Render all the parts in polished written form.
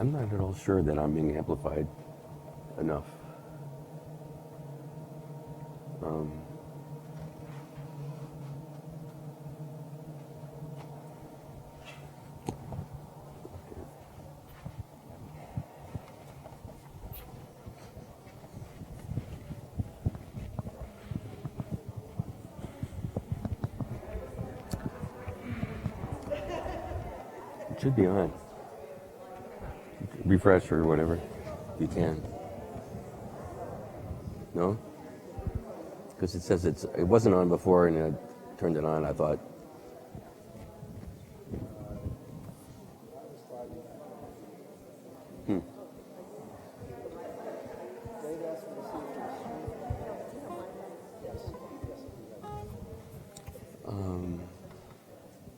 I'm not at all sure that I'm being amplified enough. It should be on. Refresh or whatever, if you can. No? Because it says it wasn't on before and I turned it on, I thought.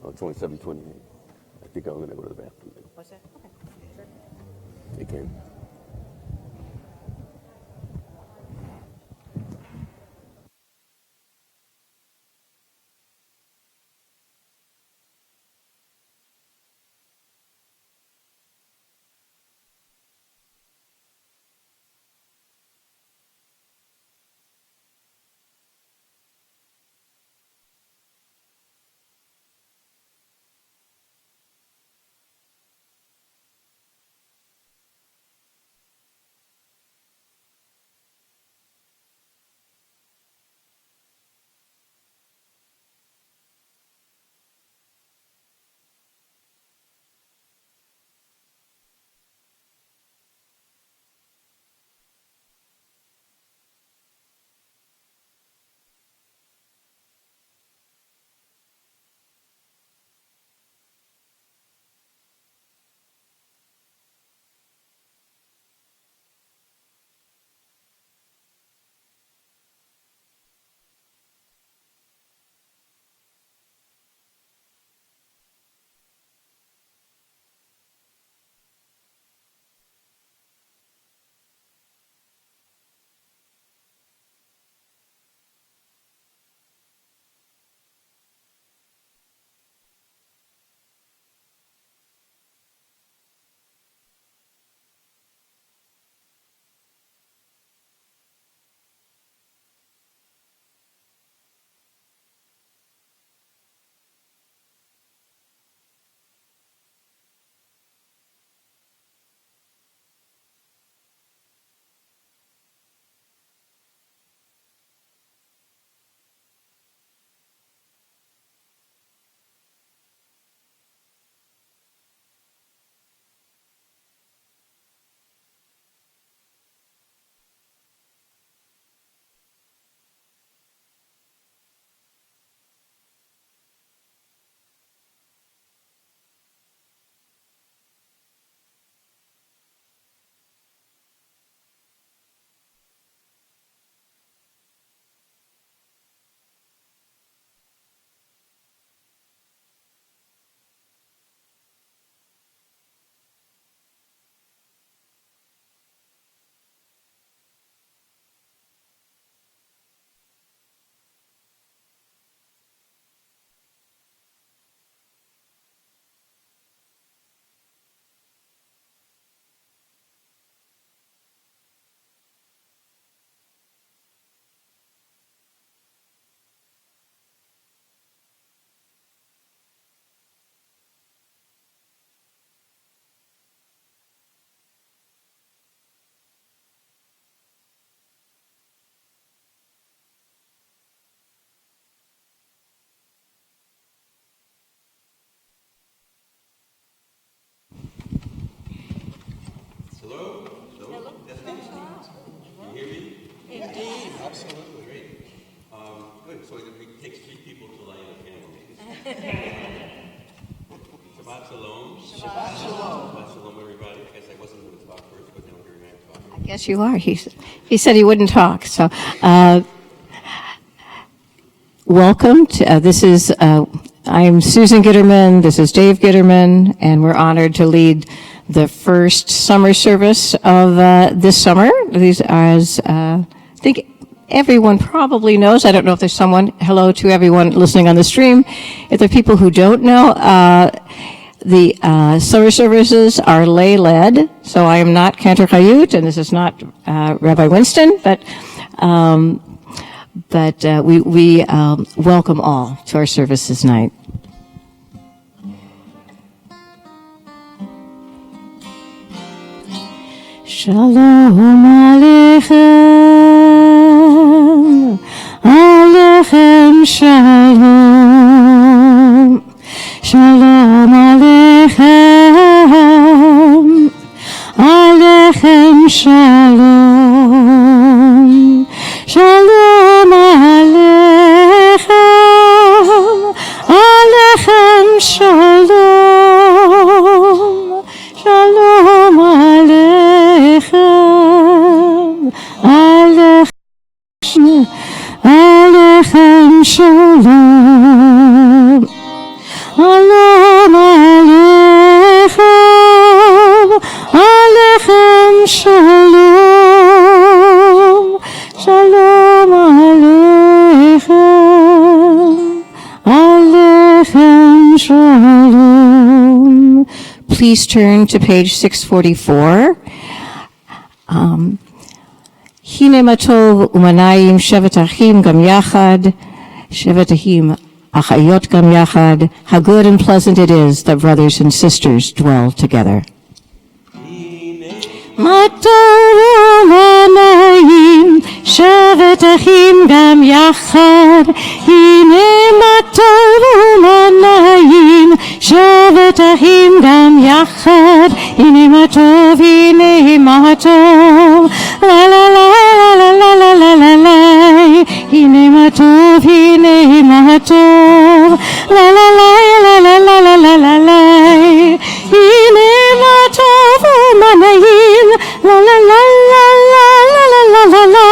Oh, it's only 7:28. I think I'm going to go to the bathroom. What's that? Okay, sure. You can. Hello? Hello? Can you hear me? Indeed. Absolutely. Great. Good. So it takes 3 people to light a candle. Shabbat shalom. Shabbat shalom. Shabbat shalom, everybody. I guess I wasn't going to talk first, but now here I am talking. I guess you are. He said he wouldn't talk. So, welcome. This is, I'm Susan Gitterman. This is Dave Gitterman, and we're honored to lead the first summer service of this summer. These are, as I think everyone probably knows. I don't know if there's someone. Hello to everyone listening on the stream. If there are people who don't know, The summer services are lay-led, so I am not Cantor Chayut, and this is not Rabbi Winston, but we welcome all to our service tonight. Shalom Aleichem, Aleichem Shalom, Shalom Aleichem, Aleichem Shalom, Shalom Aleichem, Aleichem Shalom, Shalom Aleichem, Aleichem, Aleichem Shalom, Shalom Aleichem, Aleichem Shalom, Shalom Aleichem, Aleichem Shalom. Please turn to page 644. Hine matov umanayim shevet achim gam yachad, shevet achim achayot gam yachad. How good and pleasant it is that brothers and sisters dwell together. Matov umanayim shevet achim gam yachad. Hine matov umanayim shevet achim gam yachad. Hine matov, hine matov. La la la la la la la la la. Hine matov, hine matov. La la la la la la la la la la. Hine matov umanayim. La la la la la la la la la la.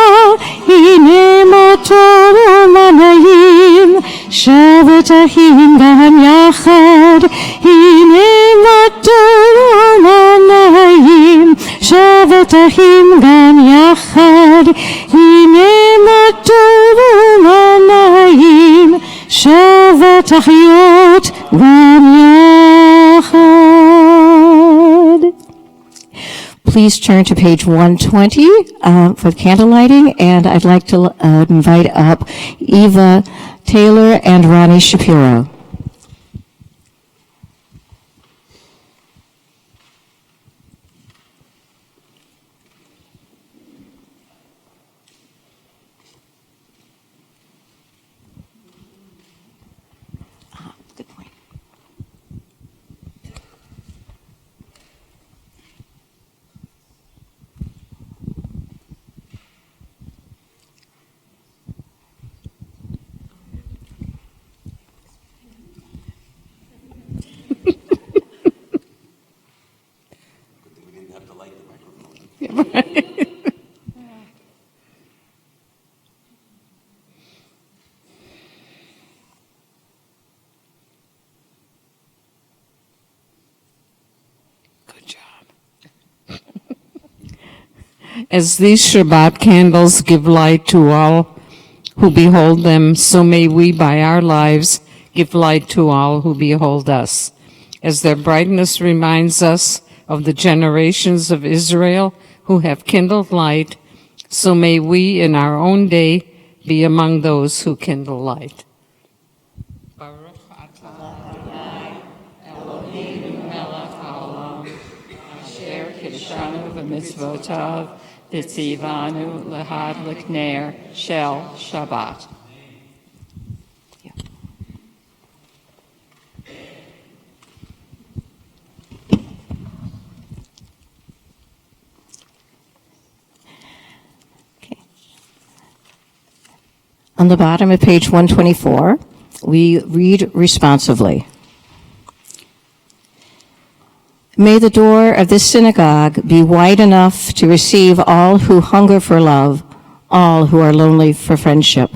Hine matov umanayim. Shevet achim gam yachad. Hine matov umanayim. Shevet achim gam yachad. Hine matov umanayim. Shevet achiyot gam yachad. Please turn to page 120 for the candle lighting, and I'd like to invite up Eva Taylor and Ronnie Shapiro. Good point. We didn't have to light the microphone. Good job. As these Shabbat candles give light to all who behold them, so may we by our lives give light to all who behold us. As their brightness reminds us of the generations of Israel who have kindled light, so may we in our own day be among those who kindle light. Baruch atah Eloheinu melech haolam, asher kidshanu v'mitzvotav, v'tzivanu l'had l'kner shel Shabbat. On the bottom of page 124, we read responsively. May the door of this synagogue be wide enough to receive all who hunger for love, all who are lonely for friendship.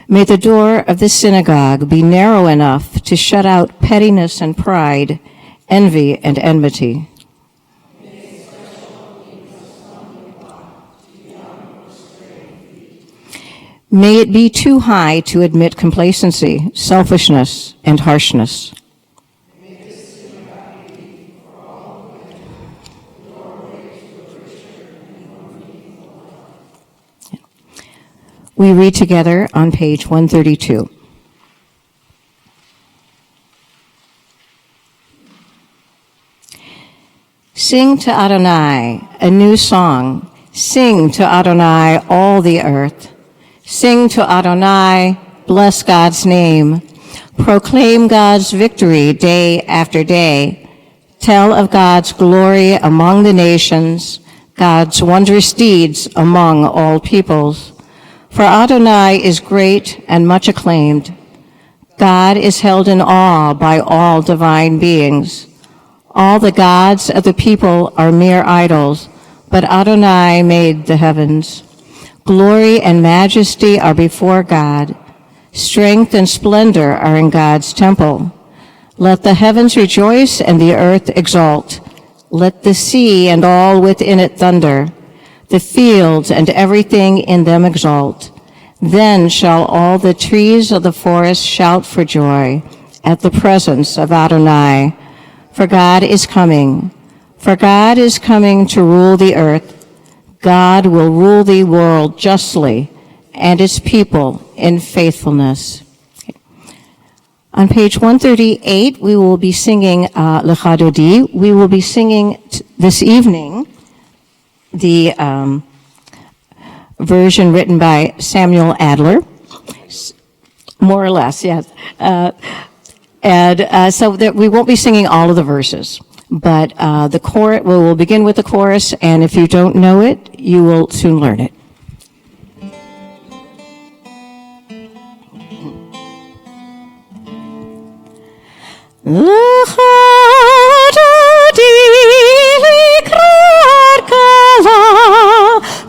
May the door of this synagogue be narrow enough to shut out pettiness and pride, envy and enmity. May it be too high to admit complacency, selfishness, and harshness. We read together on page 132. Sing to Adonai a new song. Sing to Adonai all the earth. Sing to Adonai, bless God's name. Proclaim God's victory day after day. Tell of God's glory among the nations, God's wondrous deeds among all peoples. For Adonai is great and much acclaimed. God is held in awe by all divine beings. All the gods of the people are mere idols, but Adonai made the heavens. Glory and majesty are before God. Strength and splendor are in God's temple. Let the heavens rejoice and the earth exult. Let the sea and all within it thunder. The fields and everything in them exult. Then shall all the trees of the forest shout for joy at the presence of Adonai. For God is coming. For God is coming to rule the earth. God will rule the world justly and its people in faithfulness. On page 138, we will be singing Lecha Dodi. We will be singing this evening the version written by Samuel Adler, more or less, yes. So that we won't be singing all of the verses, but the chorus, we will begin with the chorus, and if you don't know it, you will soon learn it. Lecha Dodi likrar kala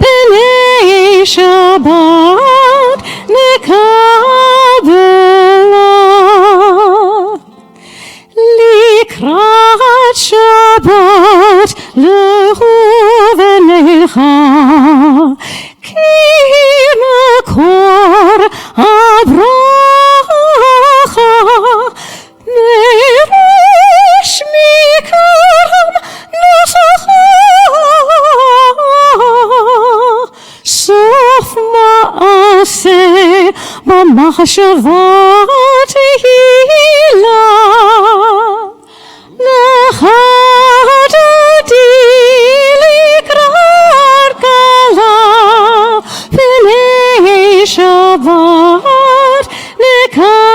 b'nei Shabbat nekabela likrat Shabbat lehu v'necha ki mekor abracha Merish mikaram nosacha Sof ma'aseh b'machshava tehila Lecha Dodi likrar kala b'nei Shabbat nekabela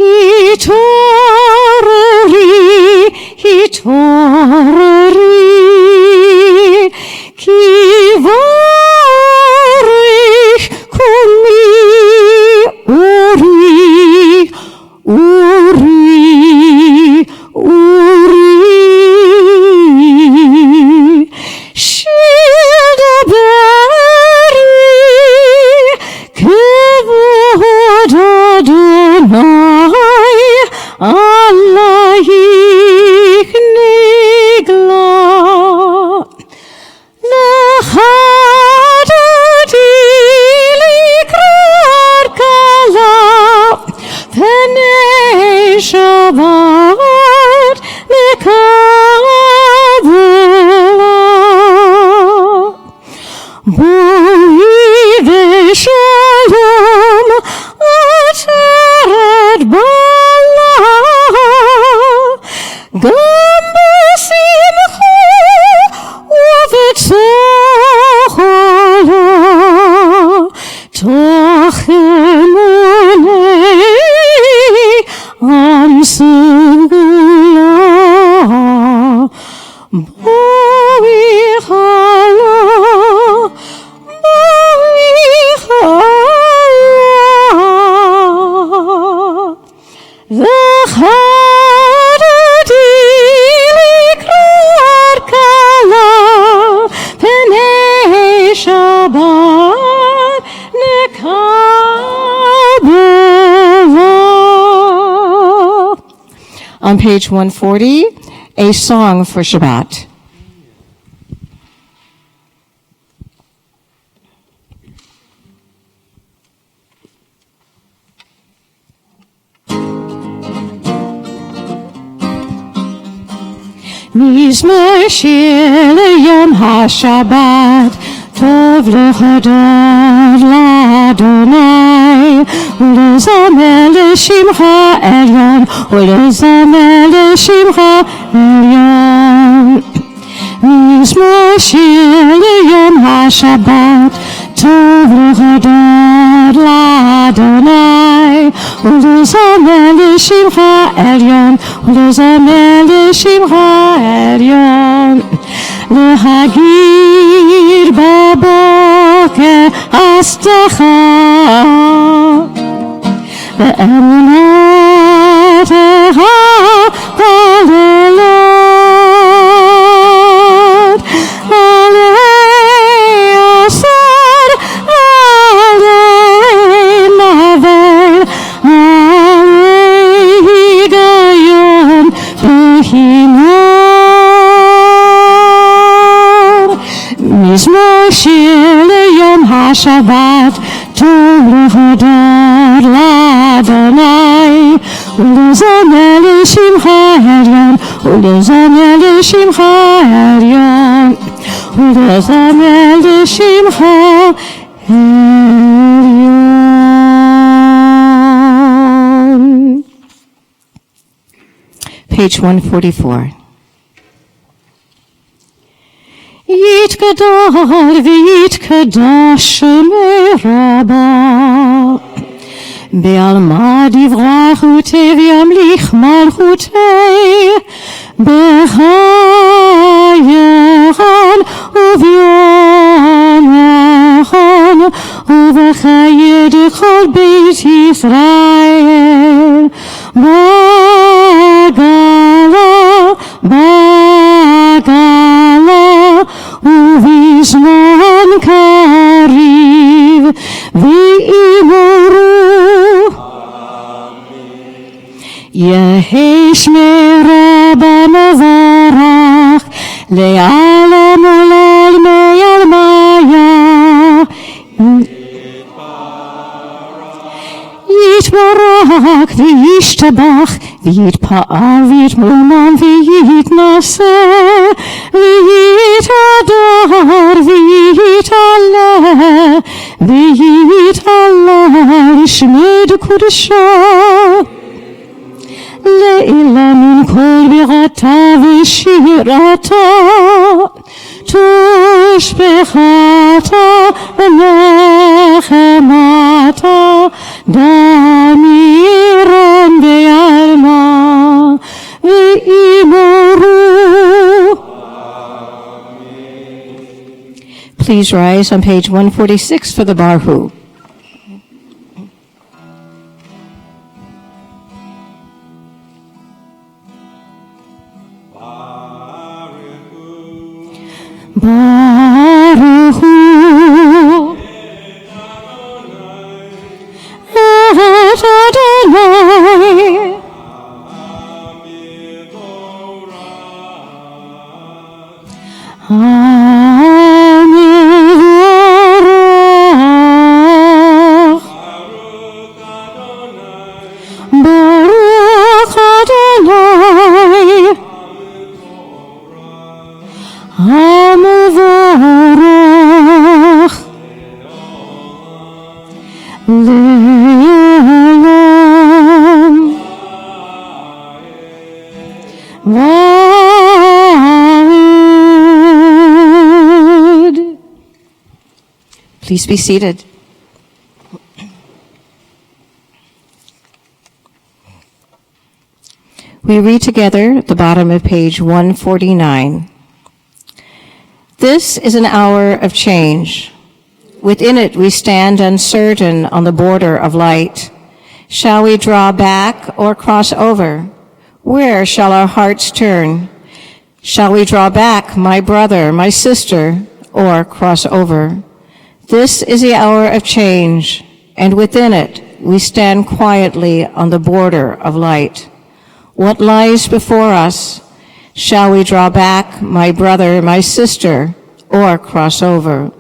Hitoreri, kivarich kumi uri, uri, uri. Shildaberi, kevod Adonai, Allahich nigla. Lecha Dodi likrar kala b'nei Shabbat nekabela. Boi v'shalom ateret bala gam b'simcha ובצחלה תחמני עם סגולה בואי חלה Lecha Dodi likrar kala b'nei Shabbat nekabela. On page 140, a song for Shabbat. מזמור שיר ליום השבת, טוב להודות לאדוני, ולזמר לשמך עליון, ולזמר לשמך עליון. מזמור שיר ליום השבת, טוב להודות לאדוני, ולזמר לשמך עליון, ולזמר לשמך עליון. להגיד בבוקר עשתך, באמונתך בלילות, עלי אסר, עלי נבל, עלי היגיון והימור. מזמור שיר ליום השבת, טוב להודות לאדוני, ולזמר לשמך עליון, ולזמר לשמך עליון, ולזמר לשמך עליון. Page 144. יתגדל ויתקדש שמי רבה, בעלמא דברכותי וימליך מלכותי, בחייכון וביומכון, ובחיי כל בית ישראל, בגלה ובזמן קריב ואמרו, יהי שמי רבה מברך, לעלם ולעלמי עלמיה. יתברך וישתבח, ויתפאר ויתמרומם ויתנשא, ויתהדר ויתעלה, ויתעלה לשמי קודשו. לעילה מן כל בירתה ושירתה, תשבחתה ונחמתה, דמירן בעלמא ואמרו. Please rise on page 146 for the Barhu. Baruch Hu et Adonai Hamevorach, Baruch Adonai Hamevorach Le'olam Va'ed. Please be seated. We read together at the bottom of page 149. This is an hour of change. Within it we stand uncertain on the border of light. Shall we draw back or cross over? Where shall our hearts turn? Shall we draw back, my brother, my sister, or cross over? This is the hour of change, and within it we stand quietly on the border of light. What lies before us? Shall we draw back, my brother, my sister, or cross over?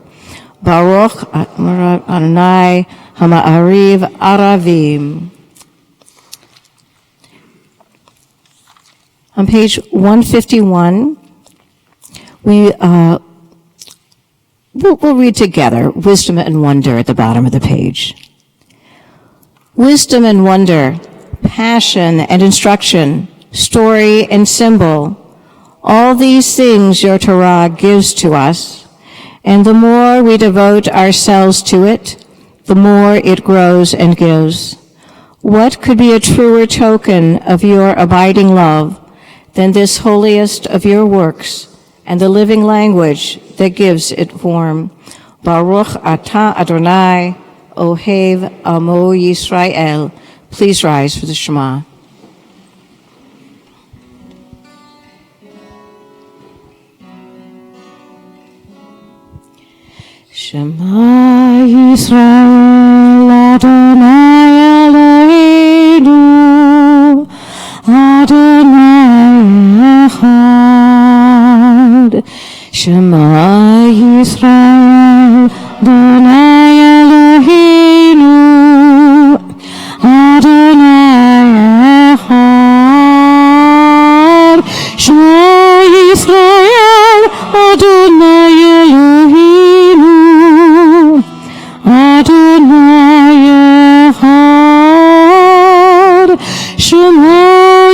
Baruch Adonai Hama'ariv Aravim. On page 151, we'll read together wisdom and wonder at the bottom of the page. Wisdom and wonder, passion and instruction, story and symbol, all these things your Torah gives to us, and the more we devote ourselves to it, the more it grows and gives. What could be a truer token of your abiding love than this holiest of your works and the living language that gives it form? Baruch atah Adonai, Ohev Amo Yisrael. Please rise for the Shema. Shema Yisrael Adonai Eloheinu Adonai Echad. Shema Yisrael Adonai Eloheinu Adonai Echad. Shema Yisrael Adonai Eloheinu Adonai Echad. Shema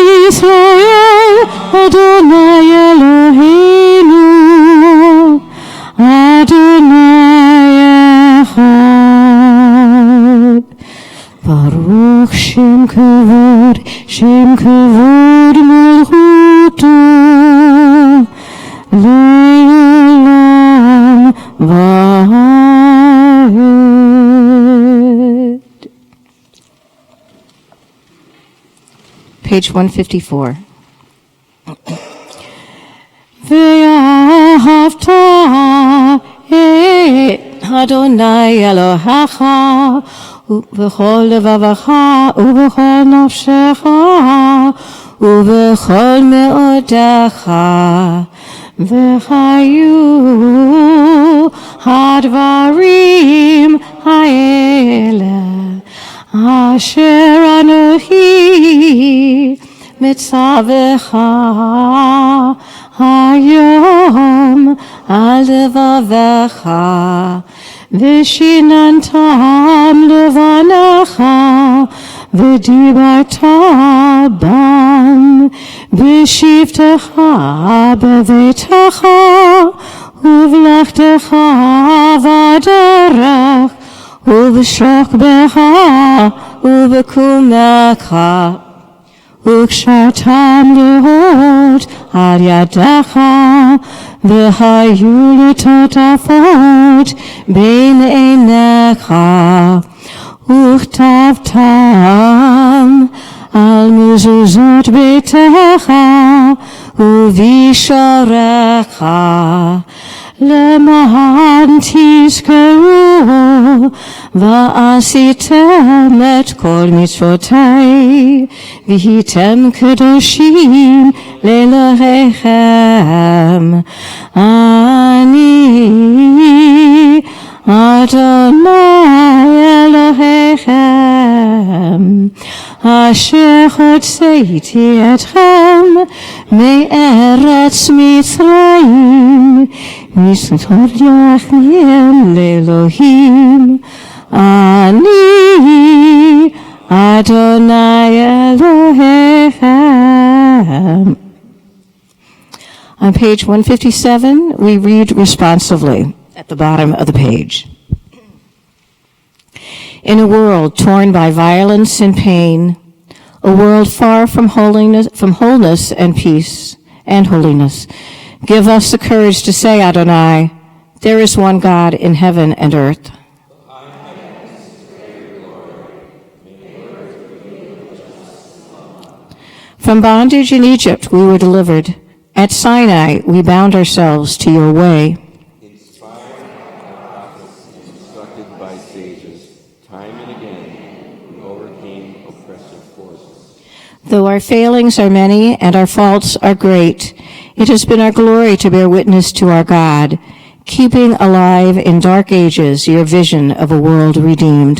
Yisrael Adonai Eloheinu Adonai Echad. Baruch Shem Kavod Malchuto Le'olam Va'ed. Page 154. Ve'ahavta et Adonai Elohecha ובכל לבבך ובכל נפשך ובכל מאודך וחיו הדברים האלה אשר אנוכי מצווך היום על לבבך ושיננתם לבניך ודיברת בם בשבתך בביתך ובלכתך בדרך ובשוכבך ובקומך וקשרתם להות על ידך והיו לטוטפות בין עיניך וכתבתם על מזוזות ביתך ובשעריך למען תזכרו ועשיתם את כל מצוותי והייתם קדושים לאלוהיכם. אני אדוני אלוהיכם אשר הוצאתי אתכם מארץ מצרים מסתות לכם לאלוהים. אני אדוני אלוהיכם. On page 157, we read responsively at the bottom of the page. In a world torn by violence and pain, a world far from wholeness and peace and holiness, give us the courage to say, Adonai, there is one God in heaven and earth. From bondage in Egypt we were delivered. At Sinai we bound ourselves to your way. Inspired by prophets and instructed by sages, time and again we overcame oppressive forces. Though our failings are many and our faults are great, it has been our glory to bear witness to our God, keeping alive in dark ages your vision of a world redeemed.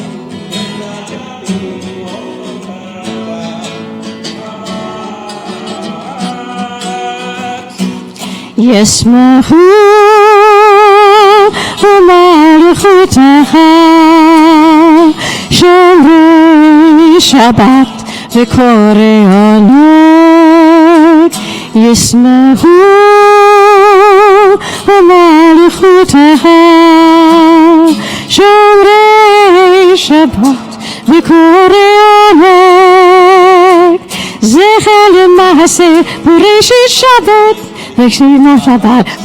ישמחו ומלכותך שומרי שבת וקוראי עונג ישמחו ומלכותך שומרי שבת וקוראי עונג זכר למעשה בראשית שבת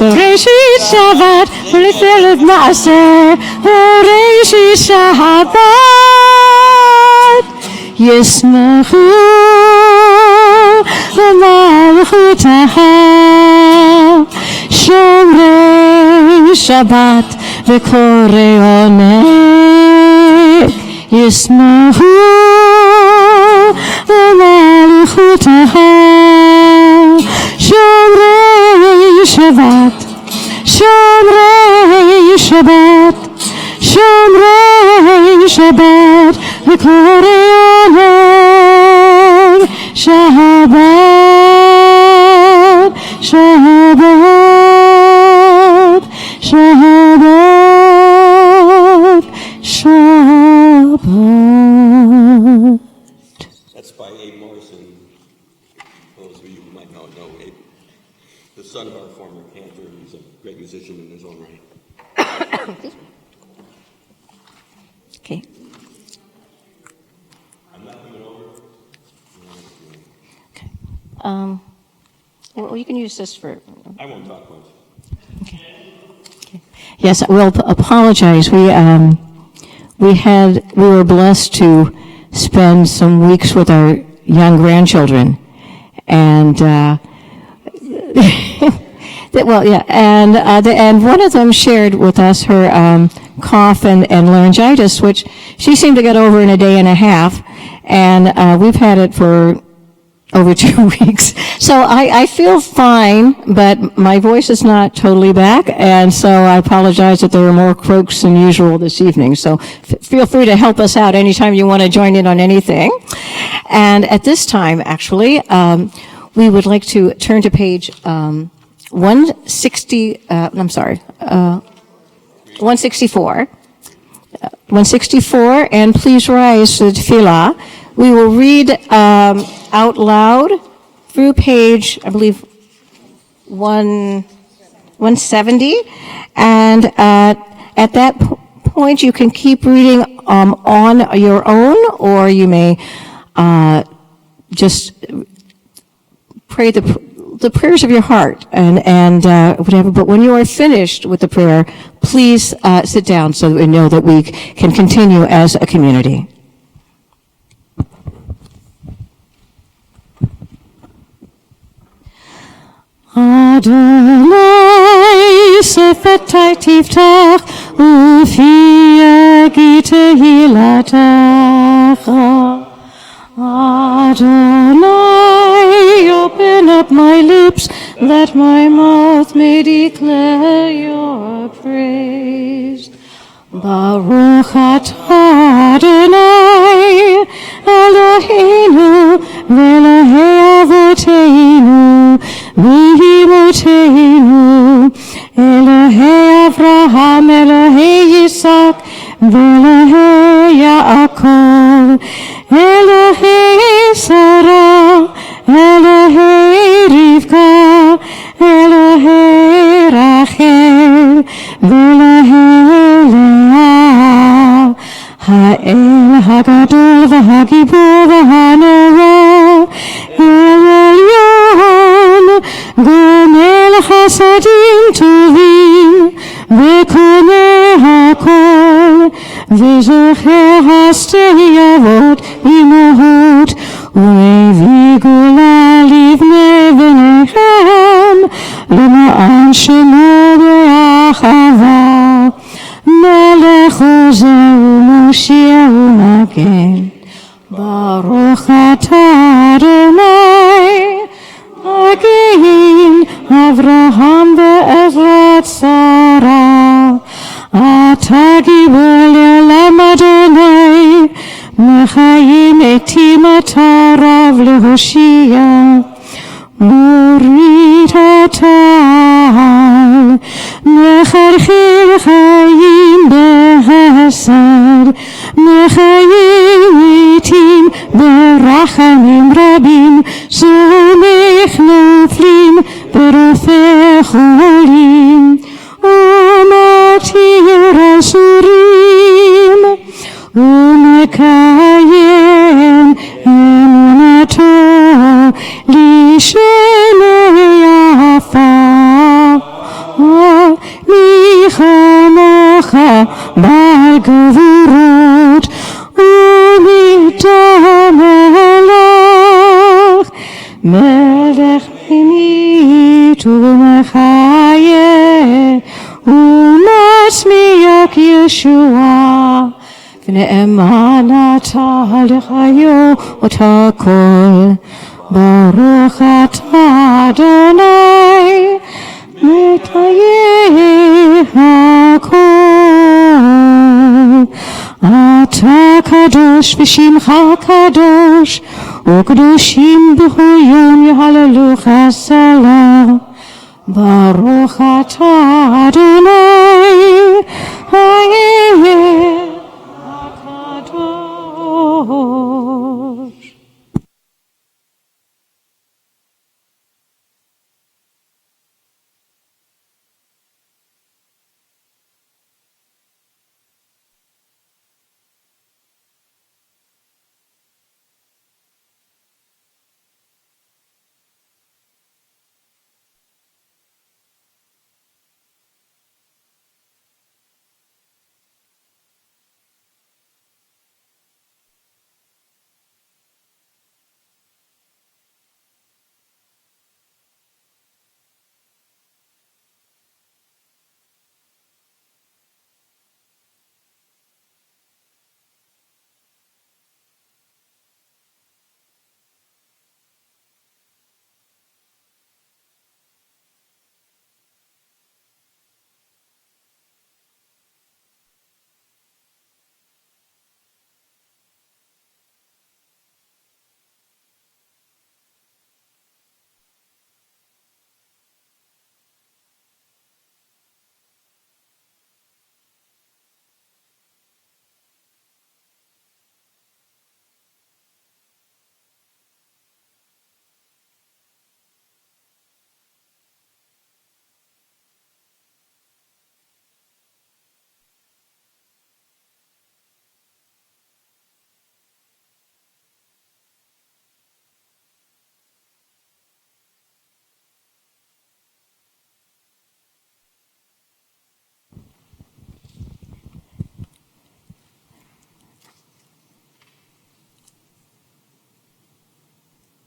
בראשית שבת ולפני מעשה בראשית שבת ישמחו במלכותך שומרי שבת וקוראי עונג ישמחו במלכותך שומרי שבת שומרי שבת שומרי שבת וקוראי עונג שבת שבת שבת שבת. That's by Abe Morrison. Those of you who might not know Abe, the son of our former cantor. He's a great musician in his own right. Okay. I'm not coming over. Okay. Well, you can use this for. I won't talk much. Okay. Yes, we'll apologize. We were blessed to spend some weeks with our young grandchildren, and and one of them shared with us her cough and laryngitis, which she seemed to get over in a day and a half, and we've had it for over 2 weeks. So I feel fine, but my voice is not totally back, and so I apologize that there were more croaks than usual this evening. So feel free to help us out anytime you want to join in on anything. And at this time, actually, we would like to turn to page 164. 164, and please rise to the tefillah. We will read out loud through page, I believe, 170, and at that point you can keep reading on your own, or you may just pray the prayers of your heart and whatever. But when you are finished with the prayer, please sit down so that we know that we can continue as a community. Adonai sefetai tiftach ufi agite hilatacha. Adonai, open up my lips that my mouth may declare your praise. Baruch atah Adonai Eloheinu v'Elokei avoteinu v'imotenu Elokei Avraham Elokei Yitzhak v'Elokei Yaakov Elokei Sarah Elokei Rivka Elokei Rachel v'Elokei Leah Ha'el Hagadol v'Hagibor v'Hanora El Elyon Gomel Chasadim Tovim v'Koneh HaKol v'Zocher Hastei Avot Imohot u'Mevii Gula Livnei V'nechem L'ma'an Shemo Be'achava Melech Ozeh u'Moshiach u'Magen Baruch atah Adonai Magen Avraham ve'Ezrat Sarah Atah Gibor Le'olam Adonai Mechayim etim atah Rav leHoshia Morit atah הגבורות ומטעם מלך, מלך מנית ומחיה ומצמיח ישועה, ונאמן אתה לחיות הכל. ברוך אתה אדוני מטייל הכל. אתה קדוש ושמך קדוש, וקדושים בכל יום יהללוך סלה. ברוך אתה אדוני האל הקדוש.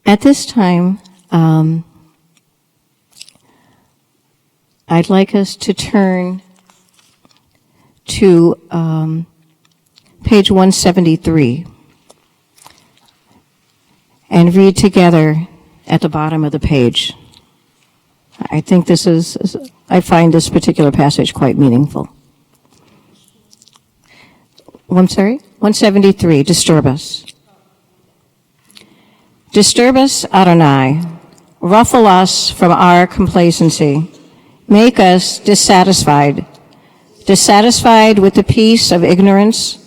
At this time, I'd like us to turn to page 173 and read together at the bottom of the page. I think I find this particular passage quite meaningful. I'm sorry? 173, disturb us. Disturb us, Adonai. Ruffle us from our complacency. Make us dissatisfied with the peace of ignorance,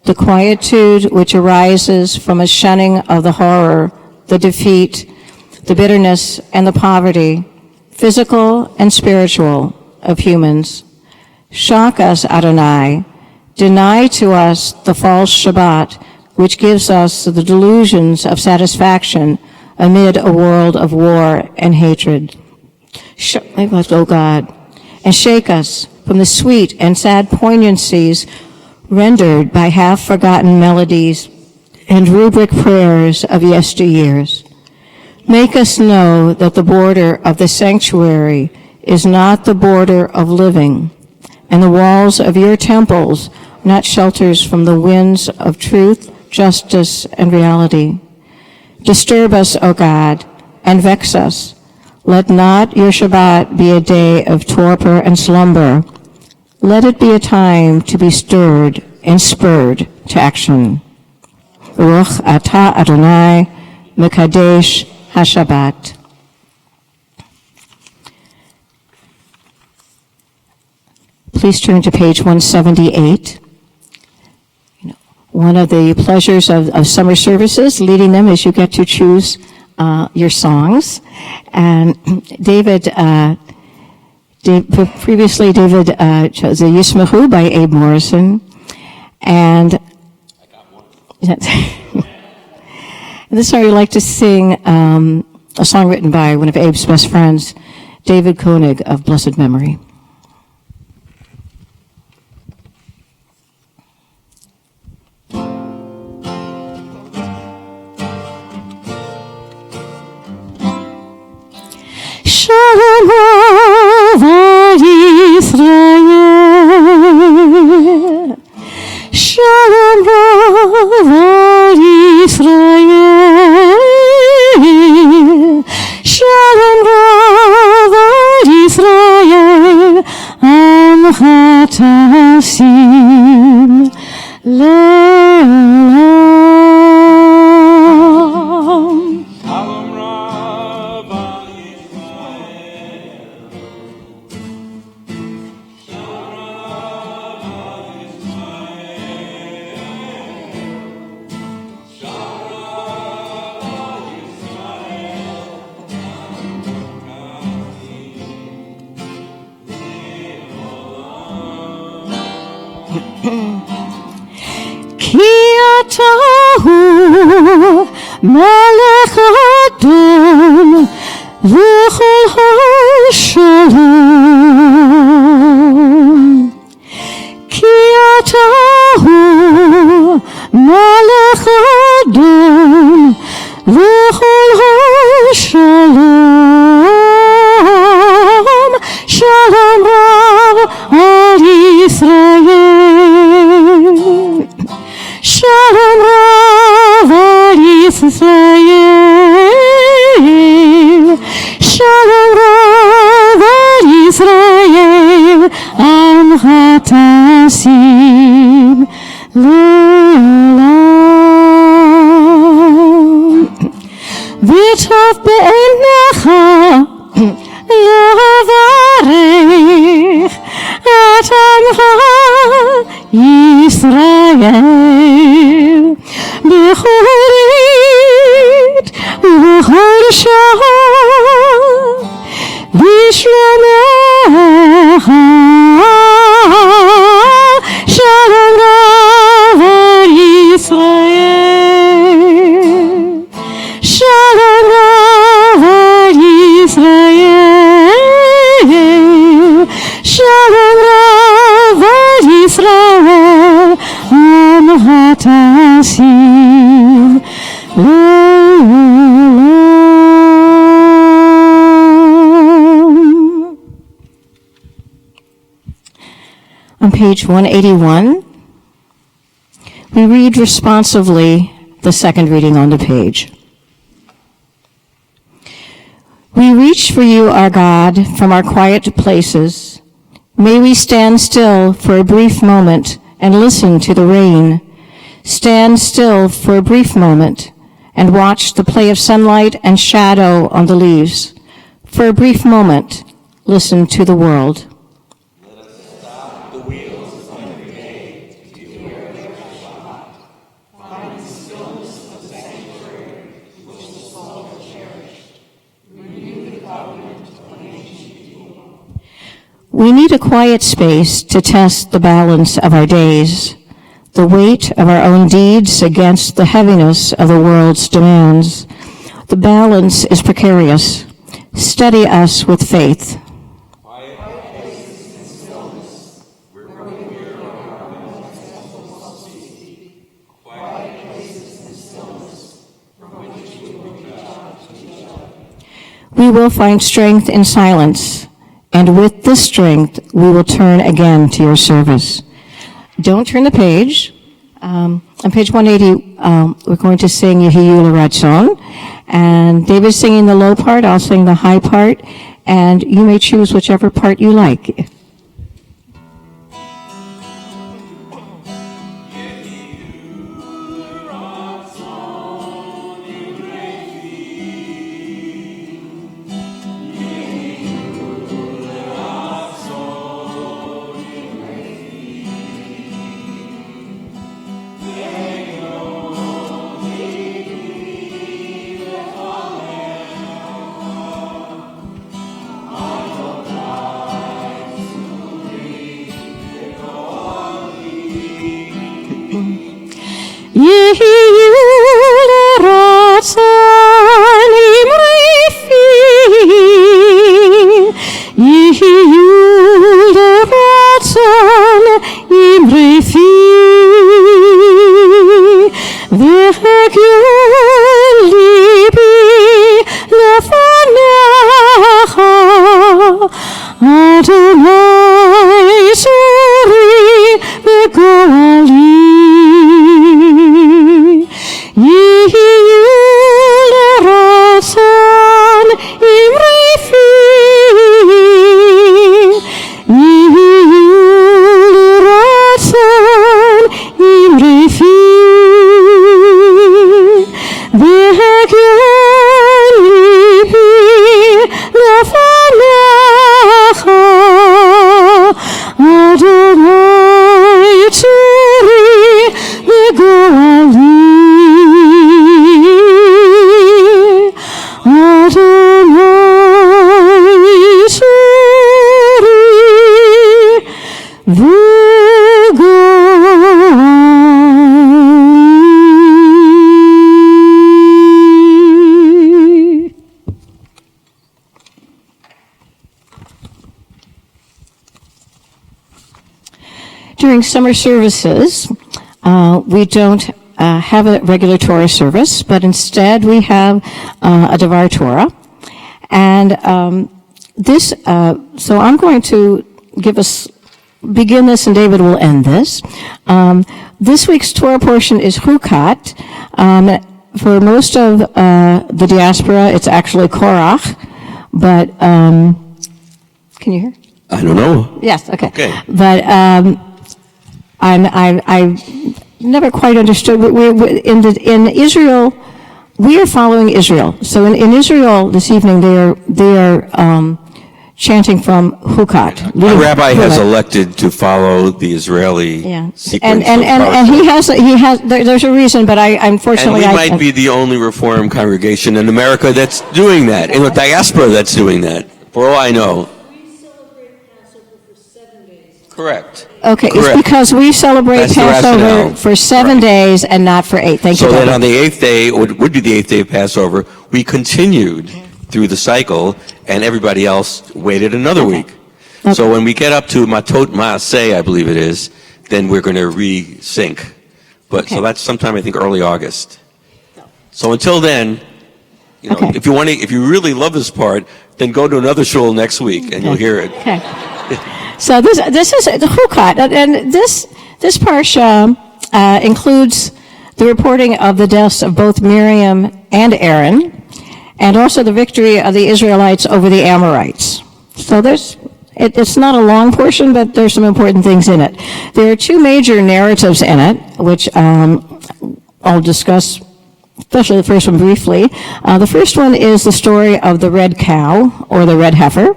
the quietude which arises from a shunning of the horror, the defeat, the bitterness, and the poverty, physical and spiritual, of humans. Shock us, Adonai. Deny to us the false Shabbat, which gives us the delusions of satisfaction amid a world of war and hatred. Make us, O God, and shake us from the sweet and sad poignancies rendered by half-forgotten melodies and rubric prayers of yesteryears. Make us know that the border of the sanctuary is not the border of living, and the walls of your temples not shelters from the winds of truth, justice, and reality. Disturb us, O God, and vex us. Let not your Shabbat be a day of torpor and slumber. Let it be a time to be stirred and spurred to action. Baruch atah Adonai, Mekadesh HaShabbat. Please turn to page 178. One of the pleasures of summer services, leading them, is you get to choose your songs. And previously David chose a Yismahu by Abe Morrison. And I got one. This song I'd like to sing a song written by one of Abe's best friends, David Koenig of blessed memory. כי אתה הוא מלך אדום לכל השלום. כי אתה הוא מלך אדום לכל השלום. שלום רב על ישראל, שלום רב על ישראל, שלום רב על ישראל, עמך תשים לעולם. וטוב בעיניך לברך את עמך ישראל בכל עת ובכל שעה בשלומך. שלום רב על ישראל, שלום רב על ישראל, שלום רב על ישראל, עמך תשים לעולם. On page 181, we read responsively the second reading on the page. We reach for you, our God, from our quiet places. May we stand still for a brief moment and listen to the rain. Stand still for a brief moment and watch the play of sunlight and shadow on the leaves. For a brief moment, listen to the world. We need a quiet space to test the balance of our days, the weight of our own deeds against the heaviness of the world's demands. The balance is precarious. Steady us with faith. We will find strength in silence, and with this strength, we will turn again to your service. Don't turn the page. On page 180, we're going to sing Yehiyu L'Ratzon, and David's singing the low part, I'll sing the high part, and you may choose whichever part you like. The during summer services, we don't have a regular Torah service, but instead we have a Devar Torah. And so I'm going to begin this, and David will end this. This week's Torah portion is Hukat. For most of the diaspora, it's actually Korach, but can you hear? I don't know. Yes, okay. Okay. But I never quite understood. In Israel, we are following Israel. So in Israel this evening, they are chanting from Hukat. Our rabbi has elected to follow the Israeli sequence. And he has there's a reason, but unfortunately and we might be the only Reform congregation in America that's doing that, in the diaspora that's doing that, for all I know. Correct. Okay, Correct. It's because we celebrate That's the Passover rationale. for 7 days and not for 8. Thank you, So then David. on the 8th day, it would be the 8th day of Passover, we continued through the cycle, and everybody else waited another week. So when we get up to Matot Maaseh, I believe it is, then we're going to re-sync. So that's sometime, I think, early August. So until then, Okay. if you really love this part, then go to another shul next week, and you'll hear it. Okay. So this is the Hukat, and this parsha includes the reporting of the deaths of both Miriam and Aaron, and also the victory of the Israelites over the Amorites. So it's not a long portion, but there's some important things in it. There are two major narratives in it, which I'll discuss, especially the first one briefly. The first one is the story of the red cow, or the red heifer,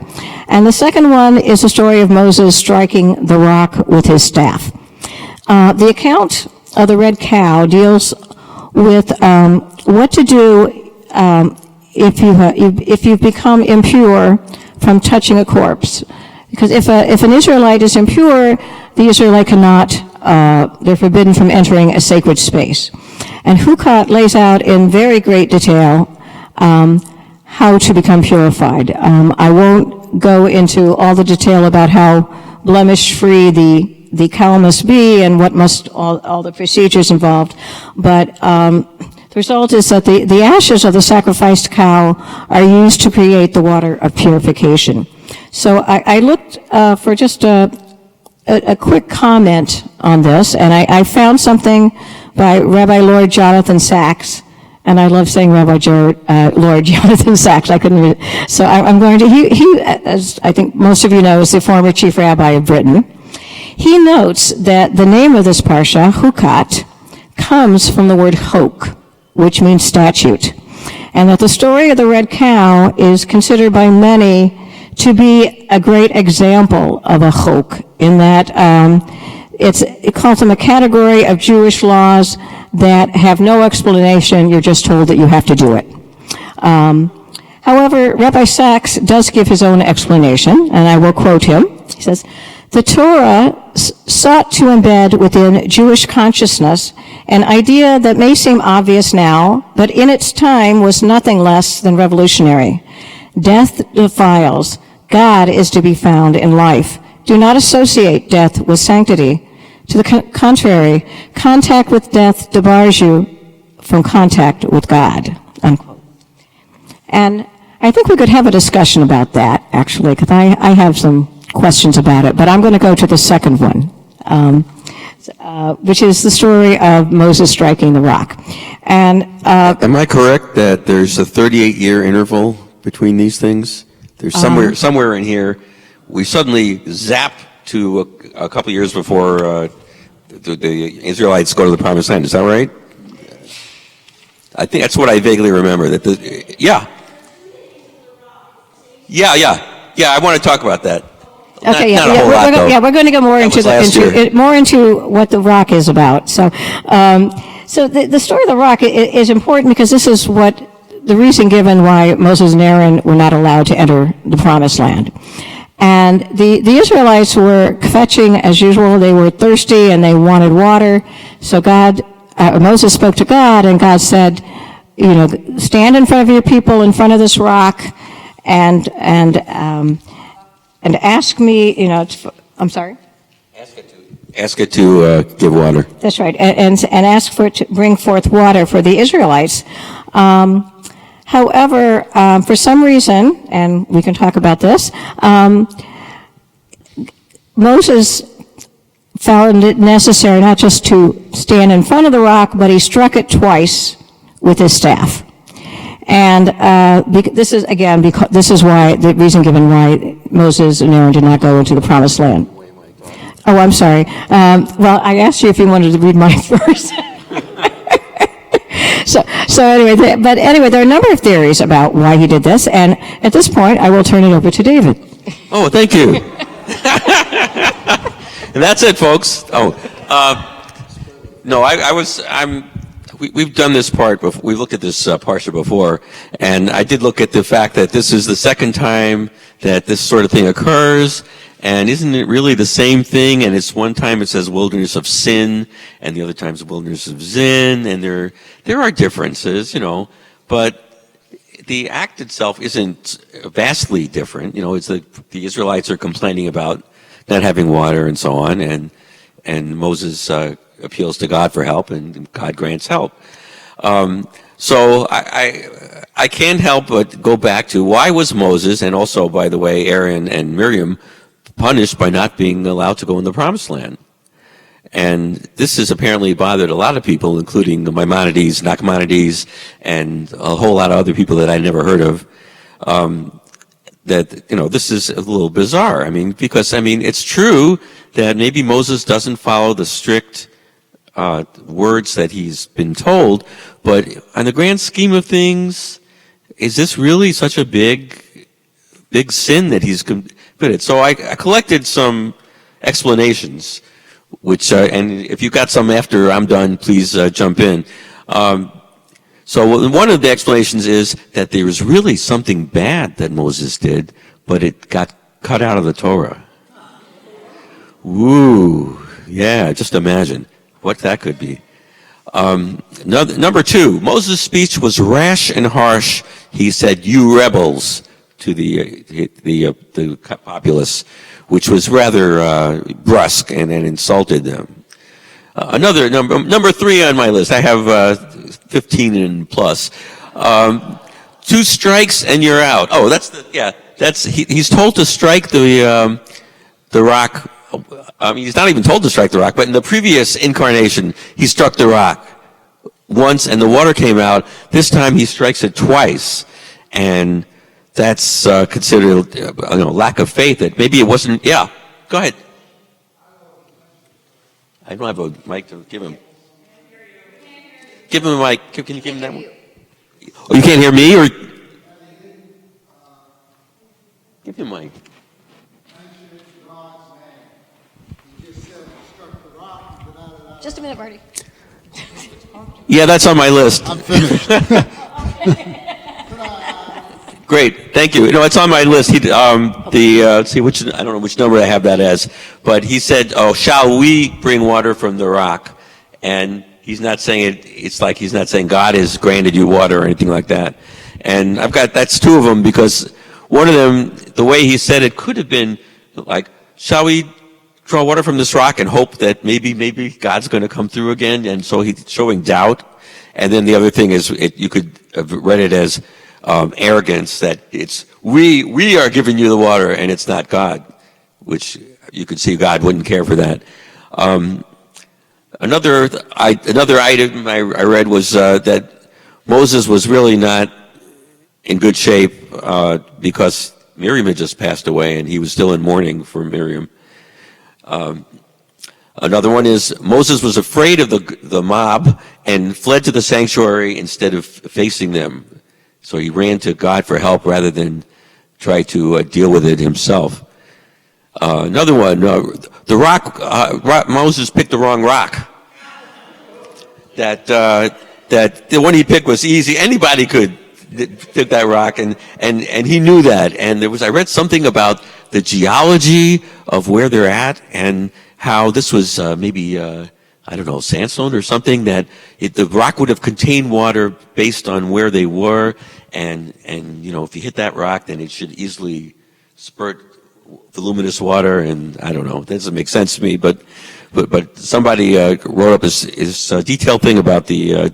and the second one is the story of Moses striking the rock with his staff. The account of the red cow deals with what to do if you've become impure from touching a corpse. Because if an Israelite is impure, the Israelite cannot, they're forbidden from entering a sacred space. And Hukat lays out in very great detail how to become purified. I won't go into all the detail about how blemish-free the cow must be and what must all the procedures involved, but the result is that the ashes of the sacrificed cow are used to create the water of purification. So I looked for just a quick comment on this, and I found something by Rabbi Lord Jonathan Sachs, and I love saying Lord Jonathan Sachs. I couldn't read. So I'm going to, he, as I think most of you know, is the former chief rabbi of Britain. He notes that the name of this parsha, Hukat, comes from the word hok, which means statute, and that the story of the red cow is considered by many to be a great example of a hok, in that it calls them a category of Jewish laws that have no explanation. You're just told that you have to do it. However, Rabbi Sachs does give his own explanation, and I will quote him. He says, "The Torah sought to embed within Jewish consciousness an idea that may seem obvious now, but in its time was nothing less than revolutionary. Death defiles. God is to be found in life. Do not associate death with sanctity. To the contrary, contact with death debars you from contact with God." Unquote. And I think we could have a discussion about that, actually, because I have some questions about it, but I'm going to go to the second one, which is the story of Moses striking the rock. And Am I correct that there's a 38-year interval between these things? There's somewhere in here, we suddenly zap to a couple years before the Israelites go to the Promised Land. Is that right? I think that's what I vaguely remember. Yeah, I want to talk about that. Okay, not a whole lot, though. We're going to go more into what the rock is about. So, the story of the rock is important because this is the reason given why Moses and Aaron were not allowed to enter the Promised Land. And the Israelites were fetching as usual. They were thirsty and they wanted water. So Moses spoke to God, and God said, stand in front of your people, in front of this rock, and ask me, I'm sorry? Ask it to Ask it to give water. That's right, and ask for it to bring forth water for the Israelites. However, for some reason, and we can talk about this, Moses found it necessary not just to stand in front of the rock, but he struck it twice with his staff. And this is, again, because this is why, the reason given why Moses and Aaron did not go into the promised land. Oh, I'm sorry. Well, I asked you if you wanted to read mine first. So anyway, but anyway, there are a number of theories about why he did this, and at this point, I will turn it over to David. Oh, thank you. And that's it, folks. Oh, no, we've done this part before. We've looked at this parsha before, and I did look at the fact that this is the second time that this sort of thing occurs. And isn't it really the same thing? And it's one time it says wilderness of sin, and the other time's wilderness of Zin, and there are differences, but the act itself isn't vastly different. It's the Israelites are complaining about not having water and so on, and Moses appeals to God for help, and God grants help. So I can't help but go back to why was Moses, and also, by the way, Aaron and Miriam, punished by not being allowed to go in the promised land. And this has apparently bothered a lot of people, including the Maimonides, Nachmanides, and a whole lot of other people that I never heard of, that, this is a little bizarre. Because it's true that maybe Moses doesn't follow the strict words that he's been told, but on the grand scheme of things, is this really such a big sin that he's committed? So I collected some explanations, which, and if you got some after I'm done, please jump in. So one of the explanations is that there was really something bad that Moses did, but it got cut out of the Torah. Ooh, yeah, just imagine what that could be. Number two, Moses' speech was rash and harsh. He said, "You rebels," to the populace, which was rather brusque and insulted them. Another number three on my list. I have 15 and plus. 2 strikes and you're out. Oh, he's told to strike the rock. He's not even told to strike the rock, but in the previous incarnation, he struck the rock once and the water came out. This time he strikes it twice, and that's considered lack of faith. That maybe it wasn't. Yeah, go ahead. I don't have a mic to give him. Give him a mic. Can you give him that one? Oh, you can't hear me, or give him a mic. Just a minute, Marty. Yeah, that's on my list. I'm finished. Great, thank you. It's on my list. Let's see which, I don't know which number I have that as, but he said, "Oh, shall we bring water from the rock?" And he's not saying it. It's like he's not saying God has granted you water or anything like that. And that's 2 of them, because one of them, the way he said it, could have been like, "Shall we draw water from this rock and hope that maybe God's going to come through again?" And so he's showing doubt. And then the other thing is, you could have read it as arrogance, that it's we are giving you the water and it's not God, which you could see God wouldn't care for that. Another item I read was that Moses was really not in good shape because Miriam had just passed away and he was still in mourning for Miriam. Another one is Moses was afraid of the mob and fled to the sanctuary instead of facing them. So he ran to God for help rather than try to deal with it himself. Another one, the rock, Moses picked the wrong rock. That the one he picked was easy. Anybody could pick that rock, and he knew that. And I read something about the geology of where they're at and how this was maybe sandstone or something, that the rock would have contained water based on where they were, and if you hit that rock, then it should easily spurt voluminous water, and I don't know, it doesn't make sense to me, but somebody wrote up this detailed thing about the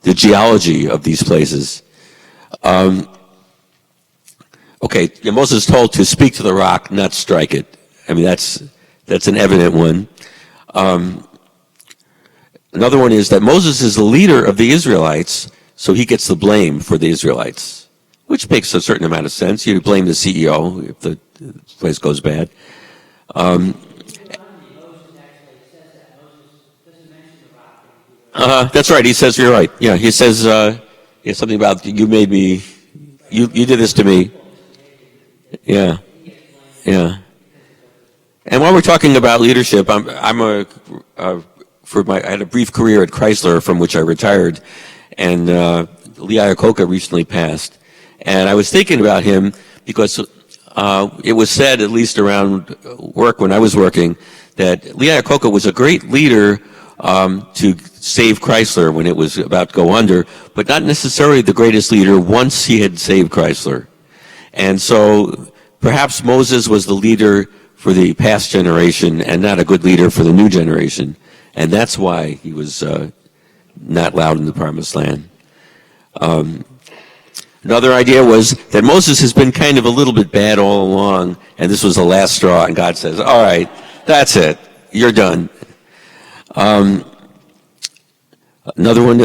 geology of these places. Okay, Moses is told to speak to the rock, not strike it. I mean, that's an evident one. Another one is that Moses is the leader of the Israelites, so he gets the blame for the Israelites, which makes a certain amount of sense. You blame the CEO if the place goes bad. That's right. He says, you're right. Yeah, he says something about you made me, you did this to me. Yeah. And while we're talking about leadership, I had a brief career at Chrysler from which I retired, and Lee Iacocca recently passed. And I was thinking about him because it was said, at least around work when I was working, that Lee Iacocca was a great leader to save Chrysler when it was about to go under, but not necessarily the greatest leader once he had saved Chrysler. And so perhaps Moses was the leader for the past generation and not a good leader for the new generation. And that's why he was not allowed in the promised land. Another idea was that Moses has been kind of a little bit bad all along, and this was the last straw, and God says, all right, that's it, you're done. Another one,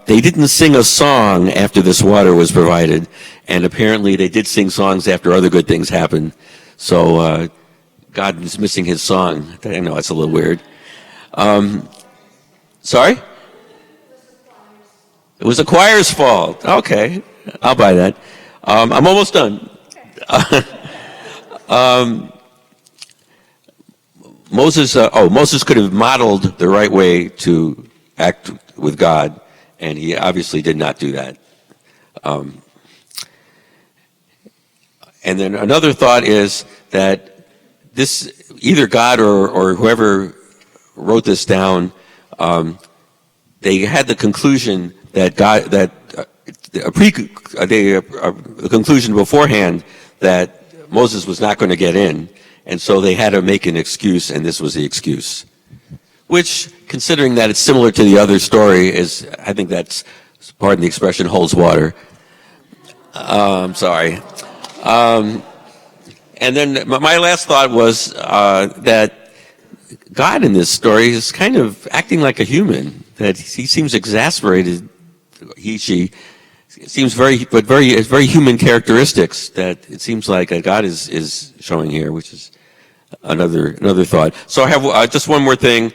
they didn't sing a song after this water was provided, and apparently they did sing songs after other good things happened. So God is missing his song. I know, that's a little weird. Sorry? It was the choir's fault. Okay, I'll buy that. I'm almost done. Moses could have modeled the right way to act with God, and he obviously did not do that. And then another thought is that this, either God or whoever wrote this down, they had the conclusion that the conclusion beforehand that Moses was not going to get in, and so they had to make an excuse, and this was the excuse. Which, considering that it's similar to the other story, I think that's, pardon the expression, holds water. I'm sorry. And then my last thought was that God in this story is kind of acting like a human, that he seems exasperated, she seems very human characteristics that it seems like God is showing here, which is another thought. So I have just one more thing.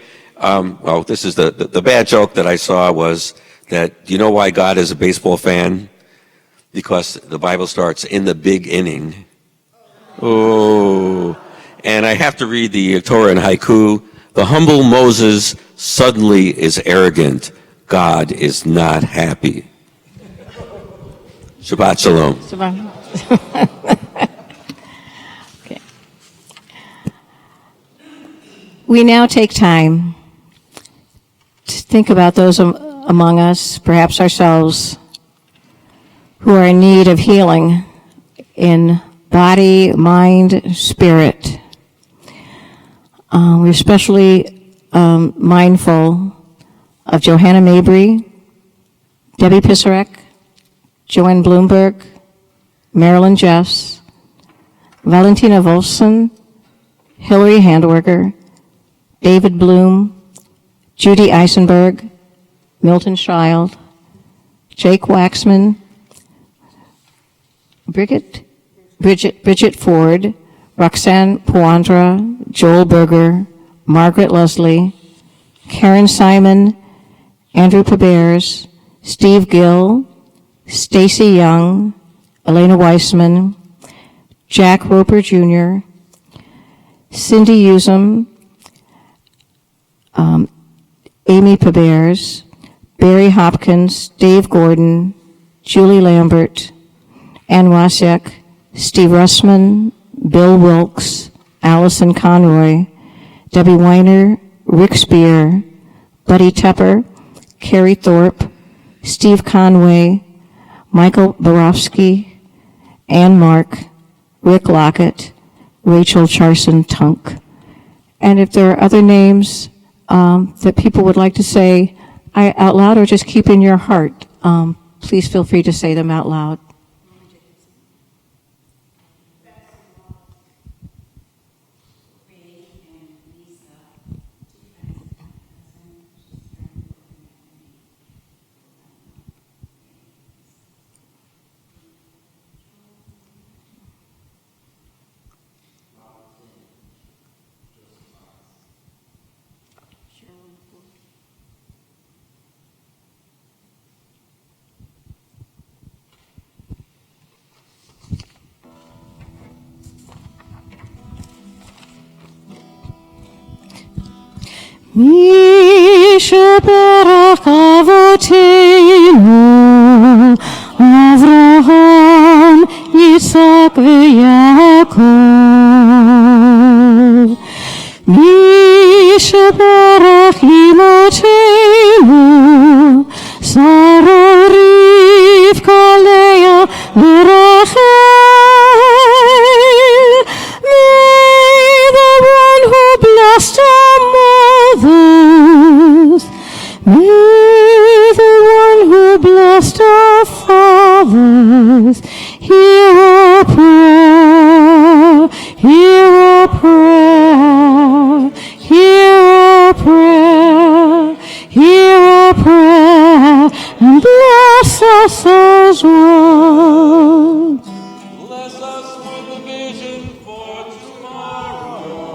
This is the bad joke that I saw was that, do you know why God is a baseball fan? Because the Bible starts in the big inning. Oh, and I have to read the Torah in haiku. The humble Moses suddenly is arrogant. God is not happy. Shabbat shalom. Okay. We now take time to think about those among us, perhaps ourselves, who are in need of healing in body, mind, spirit. We're especially mindful of Johanna Mabry, Debbie Pisarek, Joanne Bloomberg, Marilyn Jeffs, Valentina Wolfson, Hillary Handwerker, David Bloom, Judy Eisenberg, Milton Child, Jake Waxman, Bridget Ford, Roxanne Puandra, Joel Berger, Margaret Leslie, Karen Simon, Andrew Pabers, Steve Gill, Stacy Young, Elena Weissman, Jack Roper Jr., Cindy Usum, Amy Pabers, Barry Hopkins, Dave Gordon, Julie Lambert, Ann Wasiak, Steve Russman, Bill Wilkes, Allison Conroy, Debbie Weiner, Rick Spear, Buddy Tepper, Carrie Thorpe, Steve Conway, Michael Borofsky, Ann Mark, Rick Lockett, Rachel Charson Tunk. And if there are other names that people would like to say out loud or just keep in your heart, please feel free to say them out loud. מי שברך אבותינו, אברהם, יצחק ויעקב. מי שברך אמותינו, שרה, רבקה, לאה ורחל. May the one who blessed our mothers, may the one who blessed our fathers, hear our prayer, hear our prayer, hear our prayer, hear our prayer, and bless us as well. Bless us with a vision for tomorrow.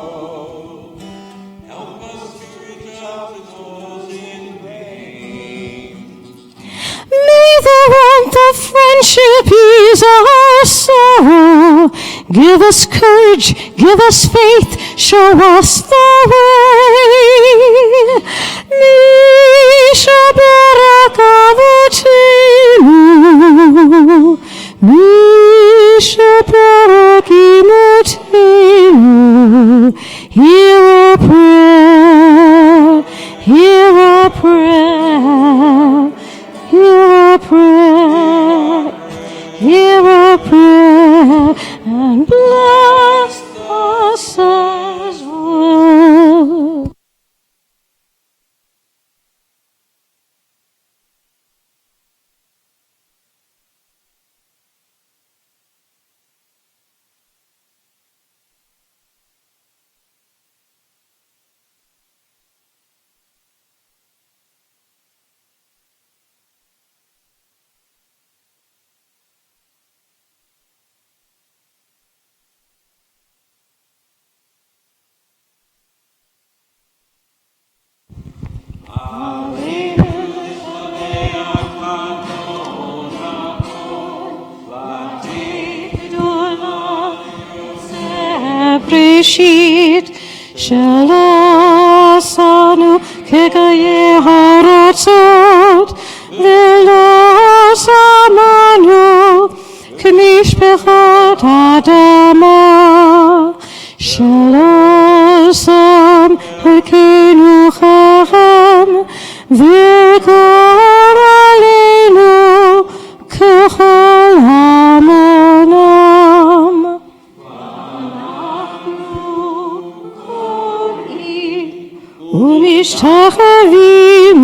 Help us to reach out to those in pain. May the warmth of friendship ease our sorrow. Give us courage, give us faith, show us the way. Mi shabarak avotinu, mi shabarak imotinu. Hear our prayer, hear our prayer. Hear our prayer, hear our prayer, and bless us as well. Breshit Shalasanu Kekaye Haratzot Velo Samanu Kmishpechat Adama Shalasam Hekenu Chacham V'kor Aleinu Kechol Hamonam. ומשתחווים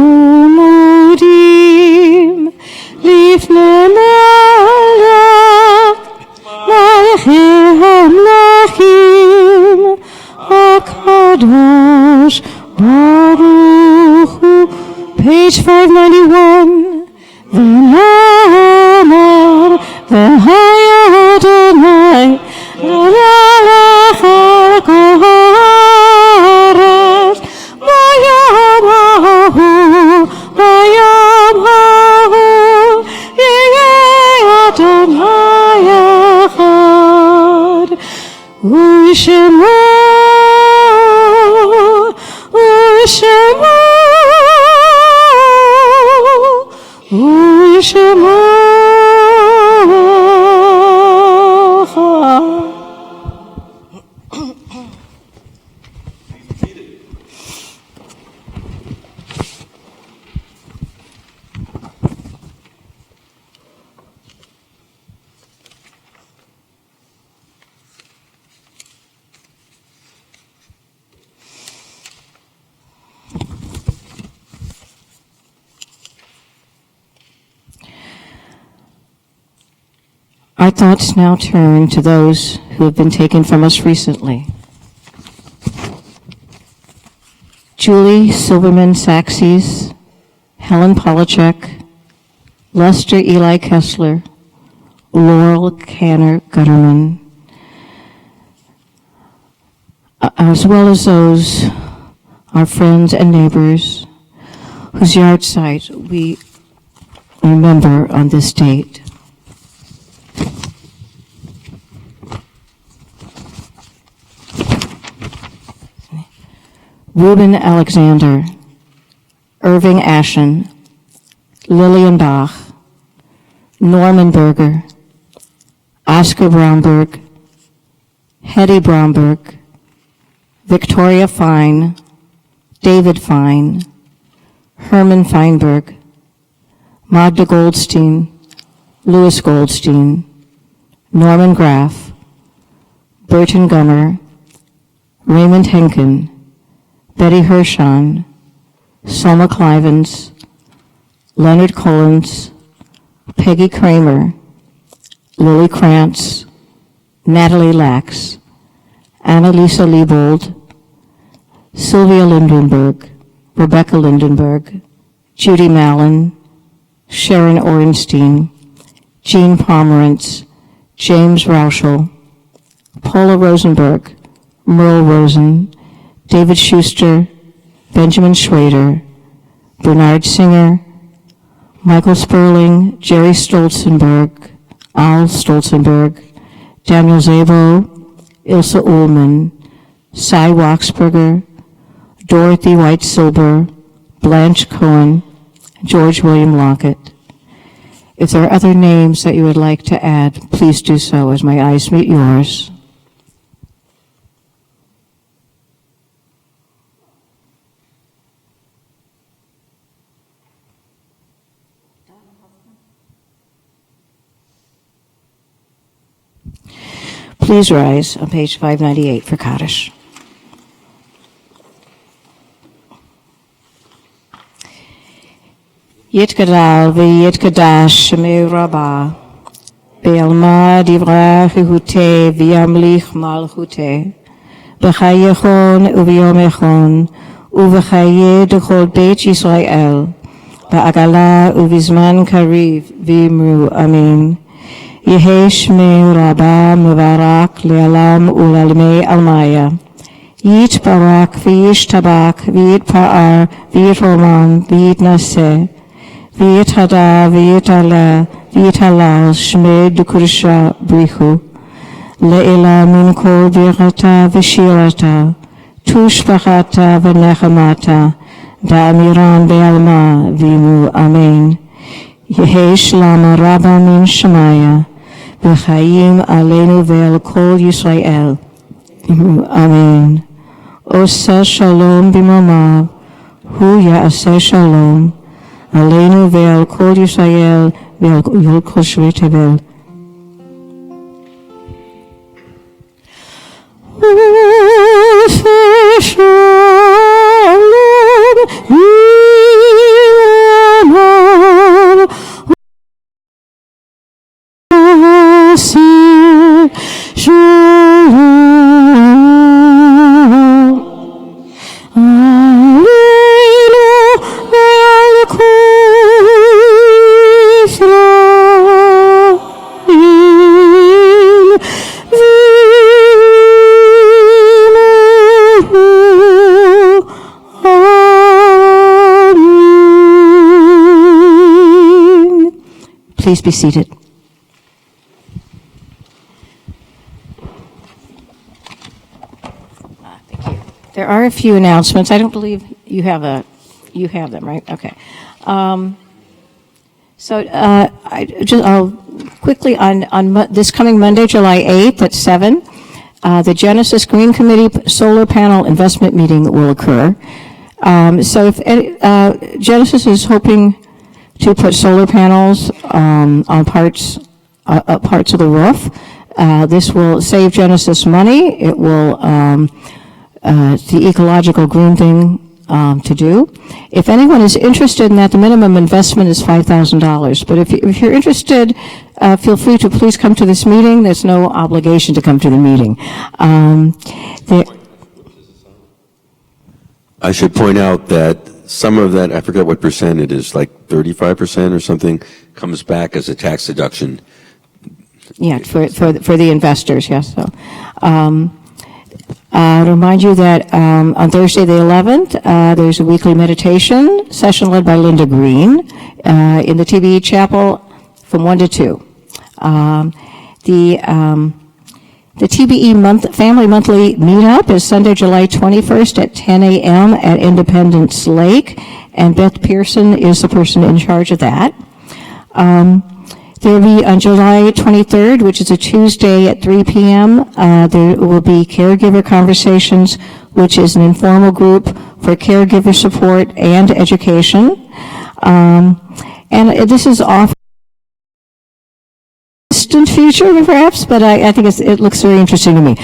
ומודים לפני מלך מלכי המלכים הקדוש ברוך הוא. Page 591. ונאמר והיה אדוני מלך על כל הארץ ביום ההוא יהיה אדוני אחד ושמו Our thoughts now turn to those who have been taken from us recently. Julie Silverman Saxes, Helen Polachek, Lester Eli Kessler, Laurel Canner Gutterman, as well as those, our friends and neighbors, whose yard site we remember on this date. Reuben Alexander, Irving Ashen, Lillian Bach, Norman Berger, Oscar Bromberg, Hetty Bromberg, Victoria Fine, David Fine, Herman Feinberg, Magda Goldstein, Louis Goldstein, Norman Graff, Burton Gummer, Raymond Henkin, Betty Hershon, Selma Clivens, Leonard Collins, Peggy Kramer, Lily Krantz, Natalie Lax, Annalisa Liebold, Sylvia Lindenberg, Rebecca Lindenberg, Judy Mallon, Sharon Orenstein, Jean Pomerantz, James Rauschel, Paula Rosenberg, Merle Rosen, David Schuster, Benjamin Schrader, Bernard Singer, Michael Sperling, Jerry Stolzenberg, Al Stolzenberg, Daniel Zabo, Ilse Ullman, Cy Waxberger, Dorothy White Silber, Blanche Cohen, George William Lockett. If there are other names that you would like to add, please do so as my eyes meet yours. Please rise on page 598 for Kaddish. Yitgadal v'yitgadash shemei rabbah be'alma divra chihute v'yamlich malchute b'chayechon u'v'yom echon u'v'chaye d'chol beit Yisrael ba'agala u'v'zman kariv v'imru amin. Yehe Shmei Rabbah Mubarak Le'alam U'Lalmei Almaya. Yit Barak V'Yish Tabak V'Yit Pa'ar V'Yit Roman V'Yit Naseh V'Yit Hada V'Yit Ala V'Yit Halal Shmei Dukursha Brichu Le'ela Min Kol Birata V'Shirata Tushbachata V'Nechamata Da'amiran Be'alma V'imu Amen. Yehe Shlama Rabbah Min Shemaya V'chayim Aleinu Ve'al Kol Yisrael. Amen. Osa Shalom B'mamav, Hu Ya'aseh Shalom, Aleinu Ve'al Kol Yisrael, Ve'al Kol Shvei Tevel. Osa Shalom B'mamav, Please be seated. Thank you. There are a few announcements. I don't believe you have them, right? Okay. I'll quickly on this coming Monday, July 8th at 7, the Genesis Green Committee solar panel investment meeting will occur. So if Genesis is hoping to put solar panels on parts of the roof. This will save Genesis money. It will, the ecological green thing to do. If anyone is interested in that, the minimum investment is $5,000. But if you're interested, feel free to please come to this meeting. There's no obligation to come to the meeting. I should point out that some of that, I forget what percent it is, like 35% or something, comes back as a tax deduction. Yeah, for the investors, yes. So, to remind you that on Thursday the 11th, there's a weekly meditation session led by Linda Green in the TBE Chapel from 1 to 2. The TBE Family Monthly Meetup is Sunday, July 21st at 10 a.m. at Independence Lake, and Beth Pearson is the person in charge of that. There will be on July 23rd, which is a Tuesday at 3 p.m., there will be Caregiver Conversations, which is an informal group for caregiver support and education. And this is off distant future, perhaps, but I think it looks very interesting to me.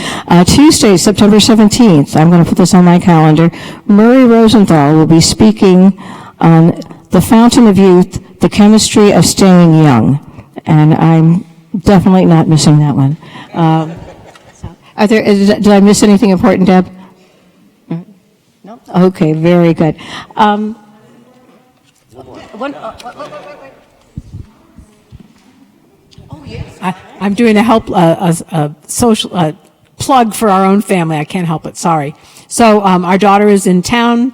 Tuesday, September 17th, I'm going to put this on my calendar, Murray Rosenthal will be speaking on The Fountain of Youth, The Chemistry of Staying Young. And I'm definitely not missing that one. Did I miss anything important, Deb? No? Okay, very good. Wait. Oh, yes. I'm doing a social plug for our own family. I can't help it. Sorry. So our daughter is in town.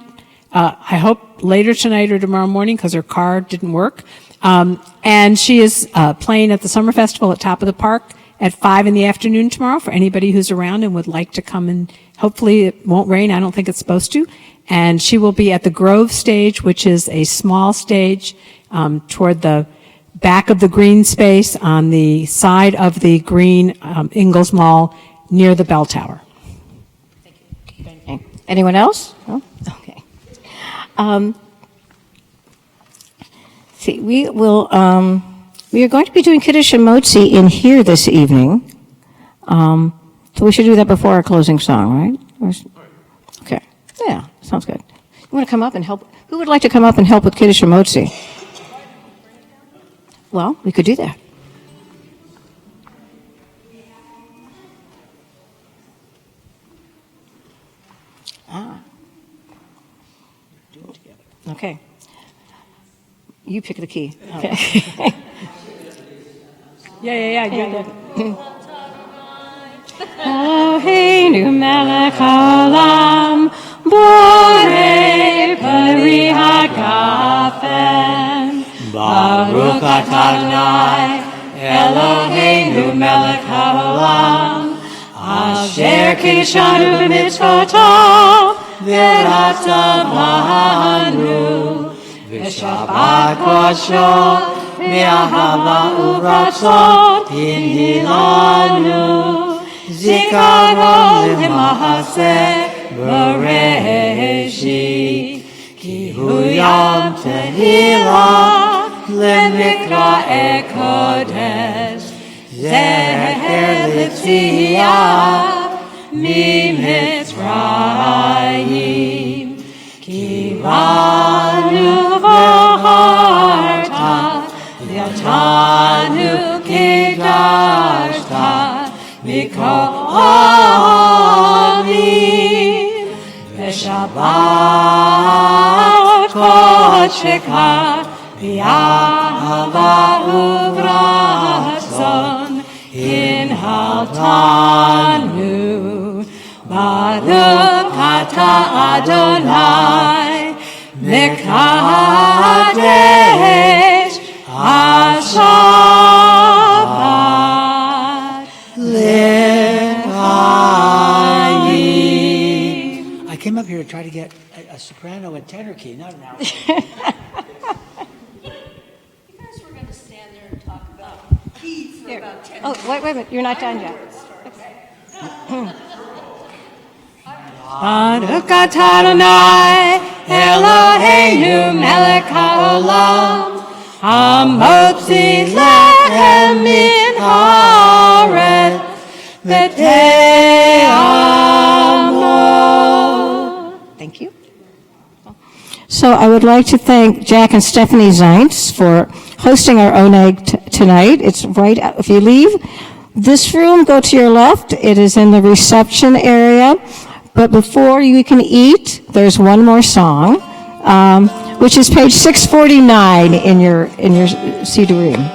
I hope later tonight or tomorrow morning because her car didn't work. And she is playing at the Summer Festival at Top of the Park at 5 in the afternoon tomorrow for anybody who's around and would like to come, and hopefully it won't rain. I don't think it's supposed to. And she will be at the Grove stage, which is a small stage toward the back of the green space on the side of the green Ingalls Mall near the bell tower. Thank you. Anyone else? No? Okay. See, we are going to be doing Kiddush and Motzi in here this evening. So we should do that before our closing song, right? Okay. Yeah, sounds good. You want to come up and help? Who would like to come up and help with Kiddush and Motzi? Well, we could do that. Okay. You pick the key. Okay. Yeah. Eloheinu melech haolam, borei peri hagafen, Baruch atah Adonai, Eloheinu melech haolam, asher kishanu b'mitzvotav, v'ratzavanu, v'shabbat kodsho, v'ahava uratzon tinhilanu, zikaron lemahaseh b'reishit, ki hu yom tehillah lemikra kodesh, zeher l'tziyah miMitzrayim, ki banu v'harta v'yatanu kidashta v'ko'amim v'shabbat kodsheka v'yahava uvratzon inhaltanu. Baruch atah Adonai Mekadesh HaShabbat L'chaim. I came up here to try to get a soprano and tenor key, not an alto. You guys were going to stand there and talk about keys for about 10 minutes. Oh, wait a minute. You're not done yet. Baruch atah Adonai, Eloheinu melech haolam, hamotzi lechem min haaretz, v'te'amo. Thank you. So I would like to thank Jack and Stephanie Zients for hosting our ONAG tonight. It's right, if you leave this room, go to your left. It is in the reception area. But before you can eat, there's one more song, which is page 649 in your CD room.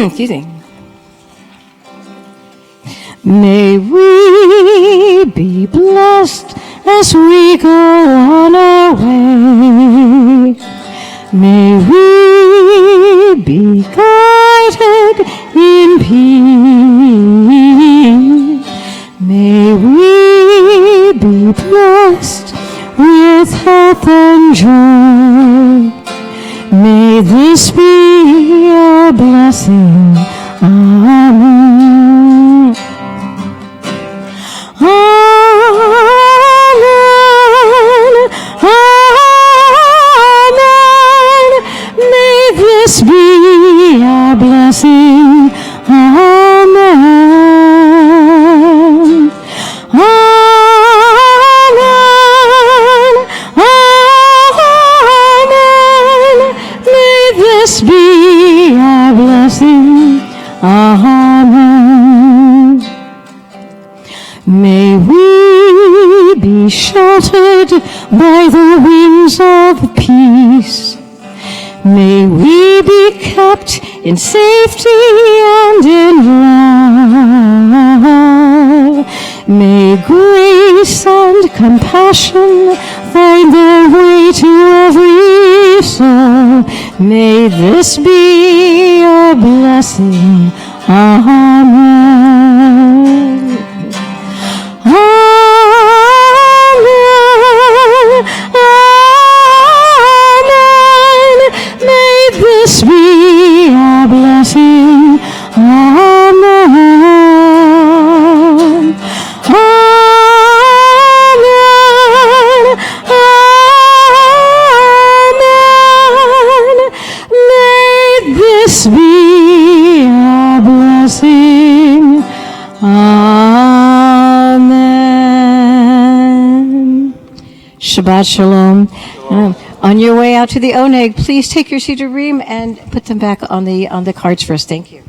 Excuse me. May we be blessed as we go on our way. May we be guided in peace. May we be blessed with health and joy. May this be a blessing. Amen. Amen. Amen. May this be a blessing. Amen. Amen. Amen. May this be a blessing. Amen. May we be sheltered by the wings of peace. May we be kept in safety and in love. May grace and compassion find their way to every soul. May this be a blessing. Amen. Amen. Amen. May this be a blessing. Amen. Amen. Amen. May this be a blessing. Amen. Shabbat Shalom. On your way out to the ONEG, please take your cedar ream and put them back on the cards for us. Thank you.